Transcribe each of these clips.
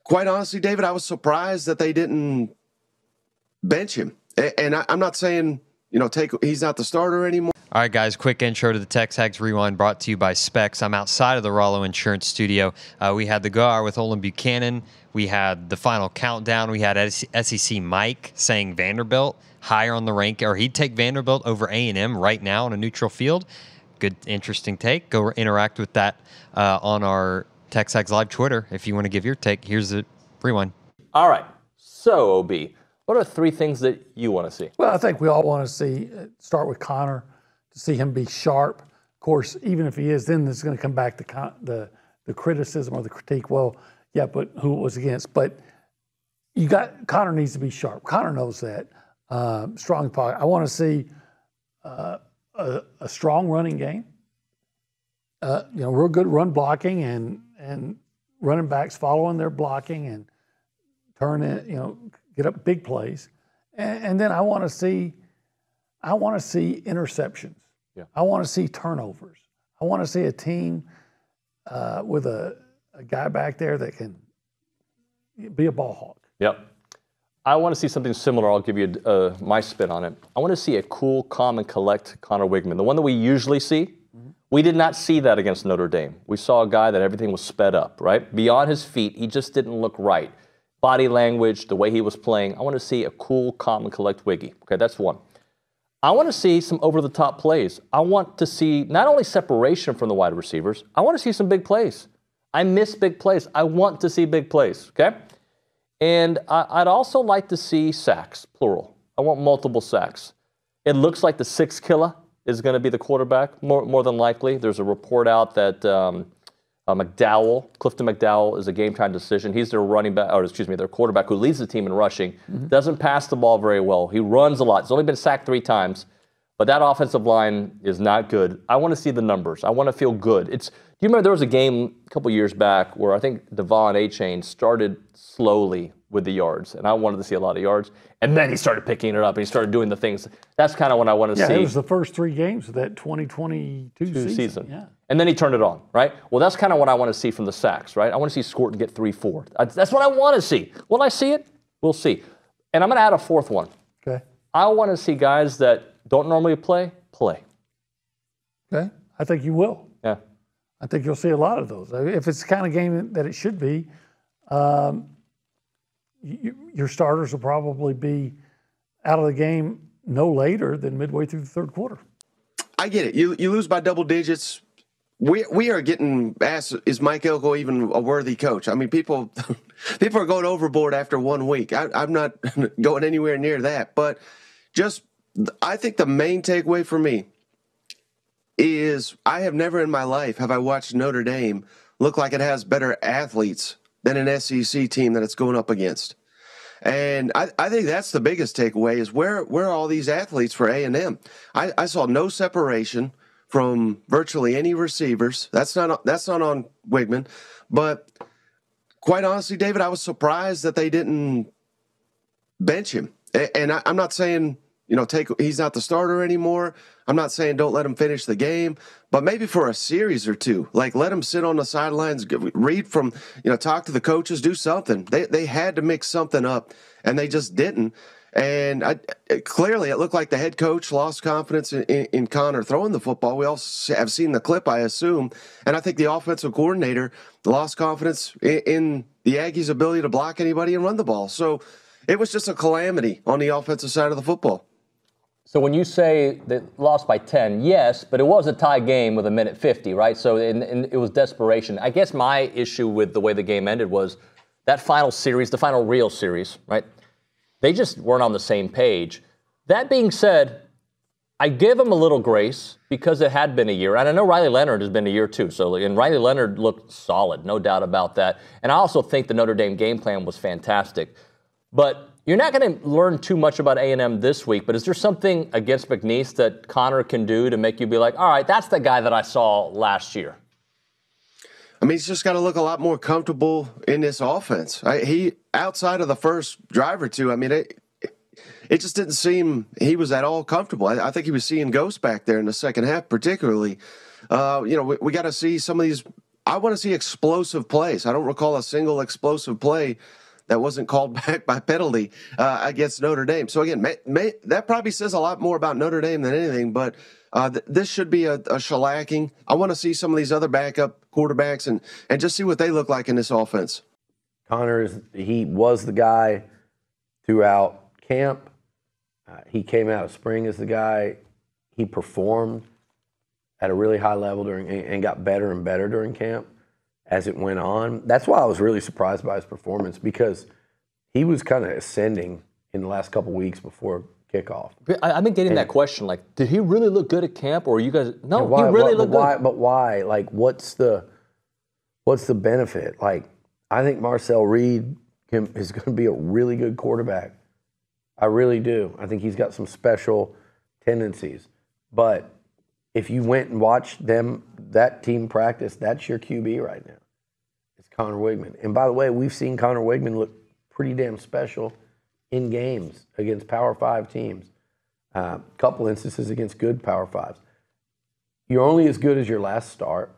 quite honestly, David, I was surprised that they didn't bench him. And I'm not saying, he's not the starter anymore. All right, guys, quick intro to the TexAgs Rewind brought to you by Specs. I'm outside of the Rollo Insurance Studio. We had the go hour with Olin Buchanan. We had the final countdown. We had SEC Mike saying Vanderbilt higher on the rank, or he'd take Vanderbilt over A&M right now on a neutral field. Good, interesting take. Go interact with that on our TexAgs Live Twitter if you want to give your take. Here's the Rewind. All right. So, OB, what are 3 things that you want to see? Well, I think we all want to see, start with Connor, to see him be sharp. Of course, even if he is, then it's going to come back to the criticism or the critique. Well, yeah, but who it was against. But Connor needs to be sharp. Connor knows that. Strong pocket. I want to see a strong running game. Real good run blocking and running backs following their blocking and turn it, get up big plays. And then I want to see interceptions. Yeah. I want to see turnovers. I want to see a team with a guy back there that can be a ball hawk. Yep. I want to see something similar. I'll give you my spin on it. I want to see a cool, calm, and collect Connor Wigman. The one that we usually see. We did not see that against Notre Dame. We saw a guy that everything was sped up, right? Beyond his feet, he just didn't look right. Body language, the way he was playing. I want to see a cool, calm, and collect Wiggy. Okay, that's one. I want to see some over-the-top plays. I want to see not only separation from the wide receivers, I want to see some big plays. I miss big plays. I want to see big plays, okay? And I'd also like to see sacks, plural. I want multiple sacks. It looks like the 6 killer is going to be the quarterback, more than likely. There's a report out that Clifton McDowell is a game-time decision. He's their their quarterback who leads the team in rushing. Doesn't pass the ball very well. He runs a lot. He's only been sacked 3 times. But that offensive line is not good. I want to see the numbers. I want to feel good. Do you remember there was a game a couple years back where I think Devon A-Chain started slowly with the yards, and I wanted to see a lot of yards. And then he started picking it up, and he started doing the things. That's kind of what I want to see. Yeah, it was the first 3 games of that 2022 season. Yeah. And then he turned it on, right? Well, that's kind of what I want to see from the sacks, right? I want to see Scorton get 3-4. That's what I want to see. Will I see it? We'll see. And I'm going to add a 4th one. Okay. I want to see guys that don't normally play. Okay. I think you will. Yeah. I think you'll see a lot of those. If it's the kind of game that it should be, your starters will probably be out of the game no later than midway through the 3rd quarter. I get it. You lose by double digits. We are getting asked, is Mike Elko even a worthy coach? I mean, people are going overboard after 1 week. I'm not going anywhere near that. But I think the main takeaway for me is I have never in my life have I watched Notre Dame look like it has better athletes than an SEC team that it's going up against. And I think that's the biggest takeaway is where are all these athletes for A&M? I saw no separation from virtually any receivers. That's not on Wigman. But quite honestly, David, I was surprised that they didn't bench him. And I'm not saying, he's not the starter anymore. I'm not saying don't let him finish the game, but maybe for a series or 2, like let him sit on the sidelines, read from, talk to the coaches, do something. They had to mix something up, and they just didn't. And clearly it looked like the head coach lost confidence in Connor throwing the football. We all have seen the clip, I assume. And I think the offensive coordinator lost confidence in the Aggies' ability to block anybody and run the ball. So it was just a calamity on the offensive side of the football. So when you say they lost by 10, yes, but it was a tie game with 1:50, right? So it was desperation. I guess my issue with the way the game ended was that final series, the final real series, right? They just weren't on the same page. That being said, I give them a little grace because it had been a year. And I know Riley Leonard has been a year too. And Riley Leonard looked solid, no doubt about that. And I also think the Notre Dame game plan was fantastic. But you're not going to learn too much about A&M this week, but is there something against McNeese that Connor can do to make you be like, all right, that's the guy that I saw last year? I mean, he's just got to look a lot more comfortable in this offense. He outside of the first drive or 2, I mean, it just didn't seem he was at all comfortable. I think he was seeing ghosts back there in the second half, particularly. We got to see some of these I want to see explosive plays. I don't recall a single explosive play that wasn't called back by penalty against Notre Dame. So again, that probably says a lot more about Notre Dame than anything, but this should be a shellacking. I want to see some of these other backup quarterbacks and just see what they look like in this offense. Connor, he was the guy throughout camp. He came out of spring as the guy. He performed at a really high level and got better and better during camp as it went on. That's why I was really surprised by his performance, because he was kind of ascending in the last couple weeks before kickoff. I've been getting that question, like, did he really look good at camp, or are you guys? No, he really looked good. But why? Like, what's the benefit? Like, I think Marcel Reed is going to be a really good quarterback. I really do. I think he's got some special tendencies. But if you went and watched that team practice, that's your QB right now. It's Connor Wigman. And by the way, we've seen Connor Wigman look pretty damn special in games against Power 5 teams. A couple instances against good Power 5s. You're only as good as your last start.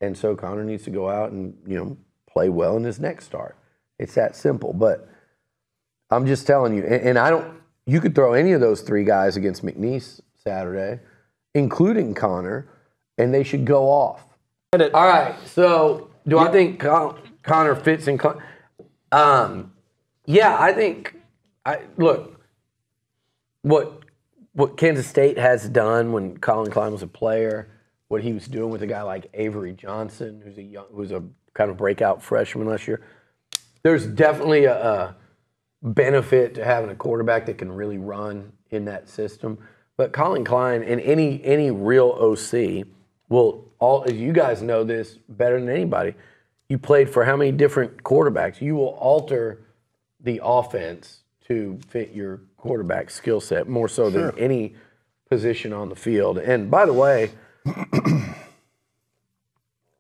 And so Connor needs to go out and, play well in his next start. It's that simple. But I'm just telling you, you could throw any of those three guys against McNeese Saturday, including Connor, and they should go off. All right, so do I think Connor fits in? Yeah, I think. Look, what Kansas State has done when Colin Klein was a player, what he was doing with a guy like Avery Johnson, who's a kind of breakout freshman last year. There's definitely a benefit to having a quarterback that can really run in that system. But Colin Klein and any real OC as you guys know this better than anybody, you played for how many different quarterbacks? You will alter the offense to fit your quarterback skill set more so than any position on the field. And by the way,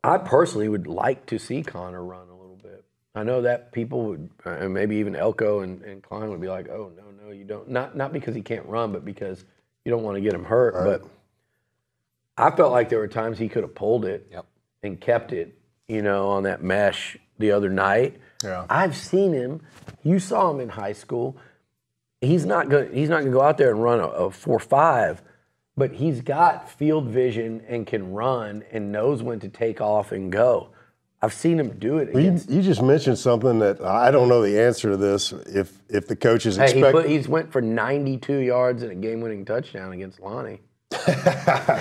I personally would like to see Connor run a little bit. I know that people would, and maybe even Elko and Klein would be like, oh, no, you don't. Not because he can't run, but because you don't want to get him hurt. Right. But I felt like there were times he could have pulled it and kept it, on that mesh the other night. Yeah. I've seen him. You saw him in high school. He's not going to go out there and run a 4.5, but he's got field vision and can run and knows when to take off and go. I've seen him do it. You just mentioned something that I don't know the answer to this. If the coaches expect, he's went for 92 yards and a game-winning touchdown against Lonnie.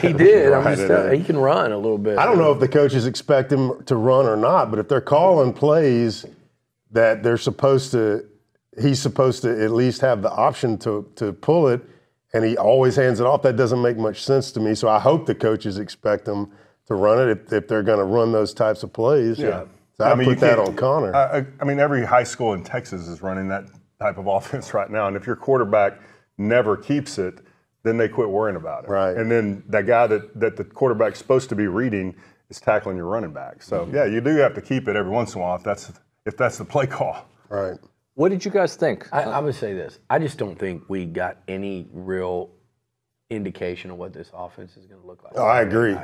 He did. I'm just telling you, he can run a little bit. I don't know if the coaches expect him to run or not, but if they're calling plays that he's supposed to at least have the option to pull it, and he always hands it off, that doesn't make much sense to me. So I hope the coaches expect him to run it if they're going to run those types of plays. Yeah. So I put that on Connor. Every high school in Texas is running that type of offense right now. And if your quarterback never keeps it, then they quit worrying about it. Right. And then that guy that the quarterback's supposed to be reading is tackling your running back. So, you do have to keep it every once in a while if that's the play call. Right. What did you guys think? I'm going to say this. I just don't think we got any real indication of what this offense is going to look like. Oh, I agree.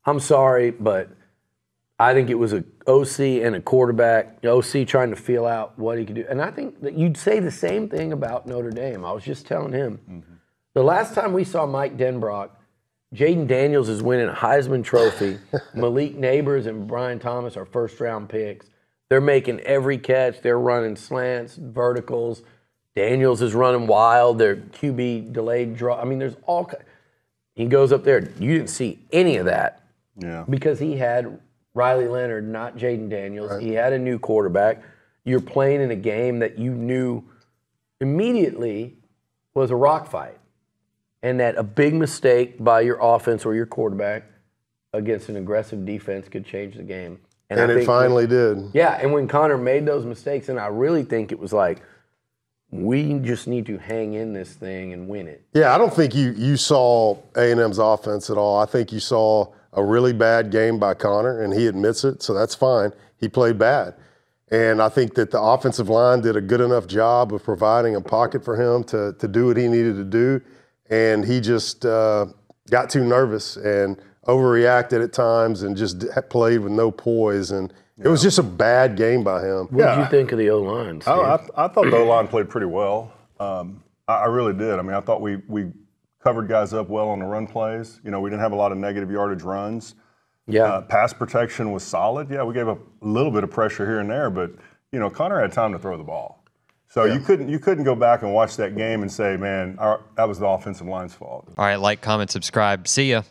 I'm sorry, but I think it was an OC and a quarterback, OC trying to feel out what he could do. And I think that you'd say the same thing about Notre Dame. I was just telling him. The last time we saw Mike Denbrock, Jaden Daniels is winning a Heisman Trophy. Malik Neighbors and Brian Thomas are first-round picks. They're making every catch. They're running slants, verticals. Daniels is running wild. They're QB delayed draw. I mean, there's all – he goes up there. You didn't see any of that because he had Riley Leonard, not Jaden Daniels. Right. He had a new quarterback. You're playing in a game that you knew immediately was a rock fight, and that a big mistake by your offense or your quarterback against an aggressive defense could change the game. And it finally did. Yeah, and when Connor made those mistakes, and I really think it was like, we just need to hang in this thing and win it. Yeah, I don't think you saw A&M's offense at all. I think you saw a really bad game by Connor, and he admits it, so that's fine. He played bad. And I think that the offensive line did a good enough job of providing a pocket for him to do what he needed to do, and he just got too nervous and overreacted at times and just played with no poise. And it was just a bad game by him. What did you think of the O-line, Steve? I thought the O-line played pretty well. I really did. I mean, I thought we covered guys up well on the run plays. You know, we didn't have a lot of negative yardage runs. Yeah. Pass protection was solid. Yeah, we gave up a little bit of pressure here and there, but, you know, Connor had time to throw the ball. So you couldn't go back and watch that game and say, man, that was the offensive line's fault. All right, like, comment, subscribe. See ya.